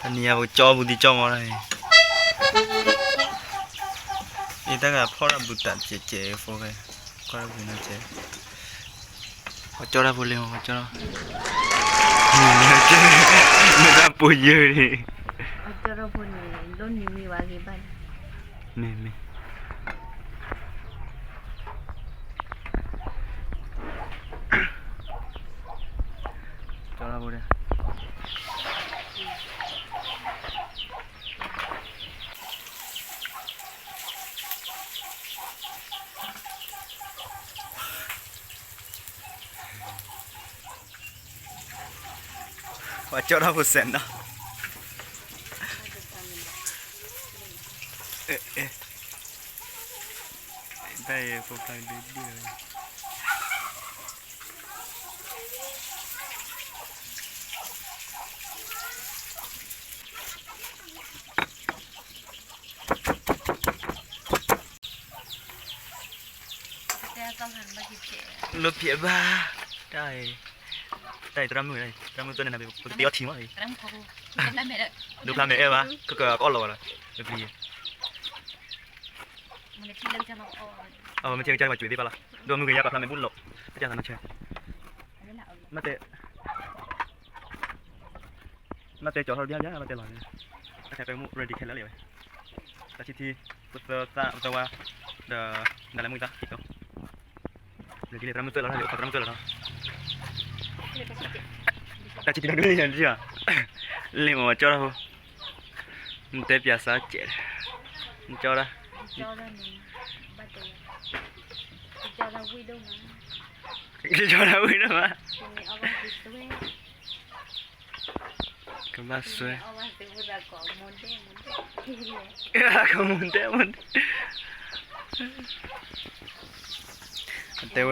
อันนี้เอาจ่อบุตรจ่อมาเลยนี่ตั้งแต่พ่อเราบุตรเจ๊โฟกัสก็เราบุตรเจ๊เขาจ่อเราบุตรเลยเขาจ่อนี่เจ๊นี่เราปุยเยอะดิเขาจ่อเราบุตรนี่รุ่นนี้มีว่ากี่บ้านนี่จ่อเราบุตรว่าจ่อเราบุตรเสร็จเนาะได้โปรไฟล์เดียวแต่กำหันมาคิดเจ๊รถเพียบ้าได้ตรำมือตัวนั้นนะปกติเอาทิ้งไว้รำเขาเป็นอะไรเนี่ยดูพลาเมเอวะก็รอละรถเพียมันที่เรื่องจะมามันเชียงใจมาจุดที่ปะล่ะดวงมือยักษ์กับพลาเมบุญหลบอาจารย์นั่นเชียมาเตะจอดเขาเดียวมาเตะหล่อเลยอาจารย์ไปมุเรดิแค่แล้วเลยแต่ทีพุทธะตัวเดนั่นแหละมึงตาอีกแล้วเดี๋ยวกินเลยพลาเมเตอร์แล้วเดี๋ยวพลาเมเตอร์แล้วแต่ทีนั้นด้วยยันจีอ่ะเลี้ยงมาจอดเขาเตะพิอาซาเจ็ดจอดนี่บัตเตอร์จอดวิโดมาจอดวิโดมาเอาไว้ติดตัวก็มาสวยเอาไว้ติดตัวก็มุนเต้ก็มุนเต้แต่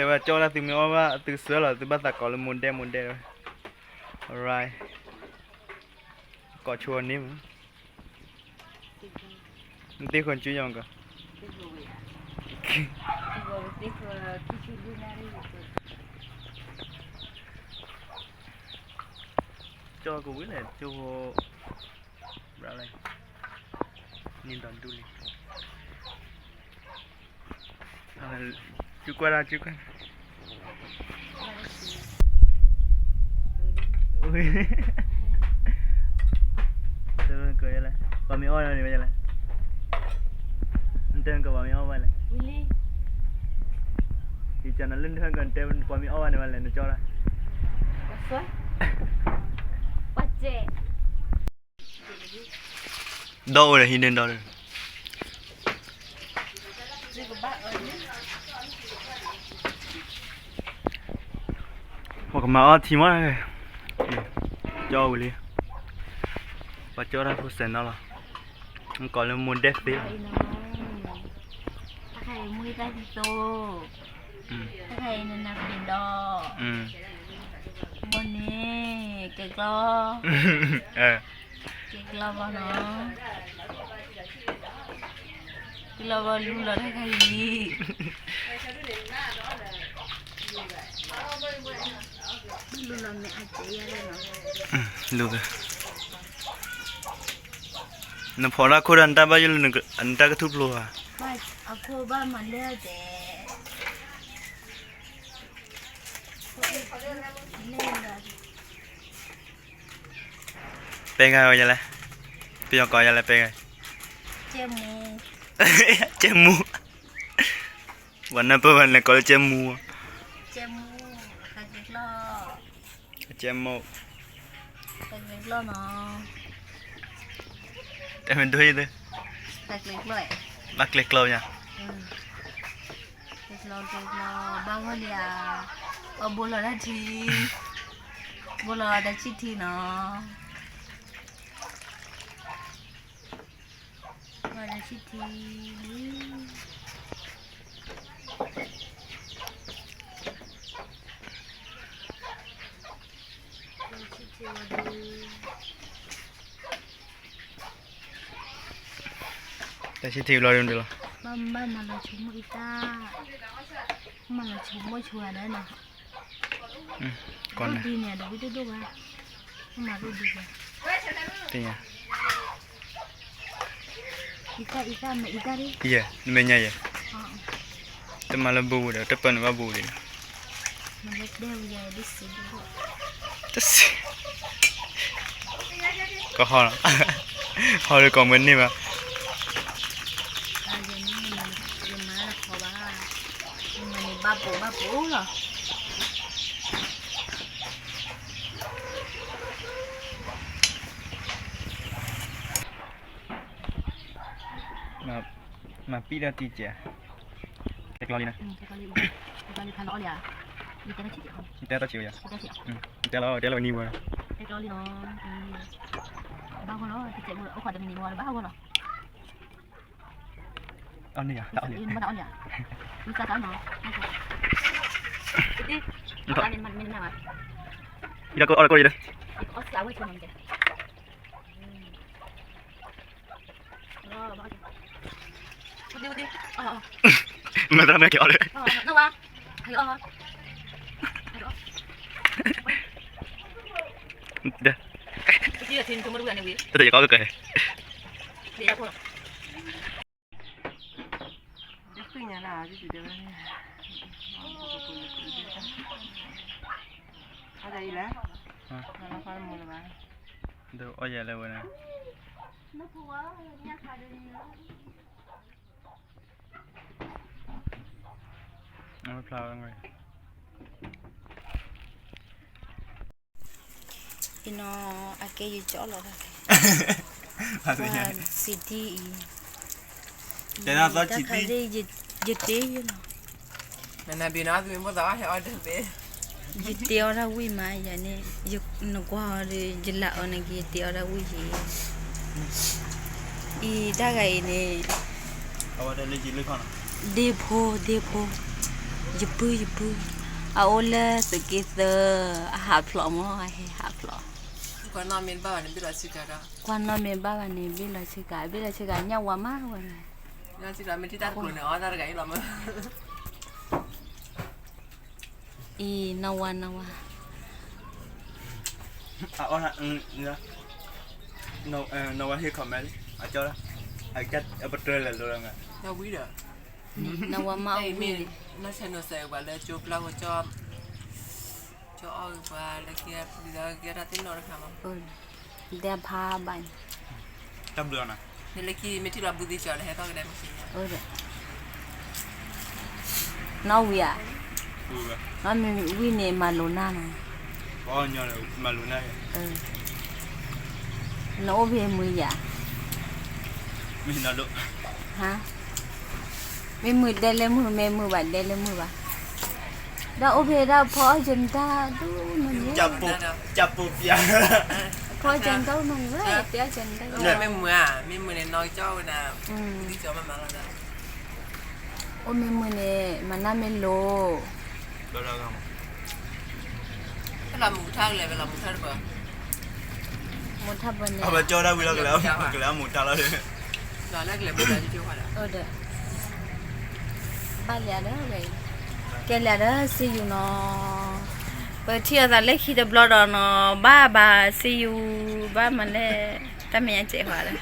ว่าจอดแล้วถึงไม่ว่าถึงเสือหรอถึงบ้านตะกอนแล้วมุนเต้เลย alright ก็ชวนนี่มั้งตีคนจุยองก็จอกูวิ่งเลยจูโฮอะไรนี่ดอนดูเลยจุกว่าจุกว่าอุ้ยเดินเกยอะไรบะหมี่อ้อยนี่ไม่ใช่อะไรเดินกับบะหมี่อ้อยอะไรอีจันนั่นเล่นเดินกันเดินบะหมี่อ้อยนี่มาเลยนะจ๊อละปัจเจดอเลยหินเดินดอเลยพวกมาทีมั้งจอเลยปัจจุบันผู้เสนอละมันก่อนเลยมุนเด็ดสิใครมือได้ที่โตใครนั่นนักบินดอวันนี้เก่งล้อเก่งล้อบ้านเนาะเก่งล้อบ้านรู้แล้วได้ใครดีรู้แล้วเนี่ยอาจจะยังไงเนาะรู้เลยน้ำพอละคนอันตาบ้าอยู่นึกอันตาก็ทุบลัวไม่เอาโคบ้านมันเลือดเจ๊เป็นไงวะยังไงพี่ยองก่อนยังไงเป็นไงเจมูวันนั้นเพื่อนเลยก็เจมูใครเด็กล้อเจมูใครเด็กล้อเนาะแต่มันด้วยเลยใครเด็กล้อบักเล็กเราเนี่ยเด็กล้อบางคนเนี่ยบุหรี่ทีบุหรี่ชิทีเนาะบุหรี่ชิทีแต่ชิทีเราเรียนดีหรอบ้านมาเราชุ่มอีตามาเราชุ่มไม่ชัวร์ได้นะก่อนนะดีเนี่ยเดี๋ยวไปดูว่ามาดูดีกว่า Tin ya. Ika đi. Iya, namanya ya. Ờ. Teman lembu dah, depan babu dia. Mà biết đeo giờ đi xí đi. Terus. Có ho lắm. Ho được còn mình đi mà. À giờ ní giờ má là khó ba. Nhưng mà này ba bố rồi. Mà pi ra ti chè. Cái lò đi nè. Cái con đi khá lõ liền. Đi cái nó chỉ không? Kita tahu cium ya. Kita chỉ. Dia lo ni mana? Cái con đi nó. Bao con nó thì chạy bộ ở khỏi đầm mình ngoài bao con nó. Oh ni ya, tak ni. Ini mana on ya? Bisa tahu no. Jadi, mình nào à? Dia kau dia. Có sáu cái chân kìa. Rồi, bao nhiêu? Đi. Mà tao mới kêu đấy. Đâu ba? Thấy không? Dah. Cái là thiên chúng mới này quý. Tôi thấy có cái kệ. Đi ra thôi. Cái nhà nào chứ chị được ở đây lá nó phải mua là bạn Được, ôi giờ là vừa nè. Nó thua nha khai đi. Nó flower rồi. Nó cái gì chỗ rồi. City. Thế nào do chị đi dịch tí như nào. mình là bị nói mình bắt đầu hay ở đây về Dịch tiêu ra quy mà giờ này dịch nó qua rồi dịch lạ ở này kia tiêu ra quy gì. Y đã cái này. Ở đây lấy gì lấy con? Depo Jepu Aola sekitar haflom hay haflom. còn nó mình bảo nên biết là gì cả đó Quan nó mình bao này biết là chơi nhau quá má rồi. nó chỉ là mình chỉ đặt quần nó ra cái lắm I nawa. No here comment. Cho đó. Cách ở bên trên là luôn rồi. nó quý được Nawa mau mình nó sẽ nó sẽ bảo là chụp lâu cho ơi và là kia ra tin nó được không? Dia pha bánh. Trăm đường nè. Nên là khi mình chỉ là bút đi chờ là hết tao cái đấy một xíu. Nó vì à? Ừ. Nó mình vì này mà luna này. Có nhau là mà luna. Nó về mười dạ. Mình là độ. Hả? Mình mười đây lên mười bảy đây lên mười bảy. Đã về ra phó chân ta tu nó nhé. Chập bột ya. Phó chân tao nó rất tiếc chân tao. Mình mười này nói cho là đi cho mà là Ô mình mười này mà năm mình lô. Đâu đâu không? cái là một thang này là một thang bờ Một tháp bên này. Mà cho đâu bây giờ cái lá một trà đó đi. rồi lấy cái bờ chưa phải là Được. Ba lẻ đó vậy. Cái lẻ đó see you nó. Bởi chia ra lấy khi được blood nó ba see you ba mà lấy ta mình chạy hòa đấy.